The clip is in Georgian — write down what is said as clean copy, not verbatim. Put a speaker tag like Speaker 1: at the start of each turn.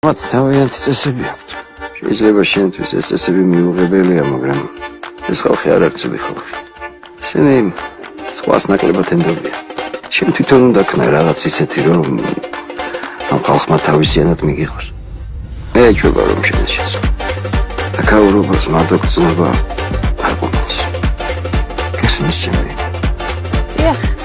Speaker 1: მათ თავიანთი წესები აქვთ. შეიძლება შენთვის ეს წესები მიუღებელია, მაგრამ ეს ხალხი არ არის ძველი ხალხი. ისინი სხვას ნაკლებად ენდობიან. შენ თვითონ უნდა ქნა რაღაც ისეთი, რომ ამ ხალხმა თავისიანად მიგიღოს. მე ეჩვება რომ შენ შეცვალ. აკაურობას მადოქცნობა არ ყოფილს. გესმის ჩემი?
Speaker 2: დიახ.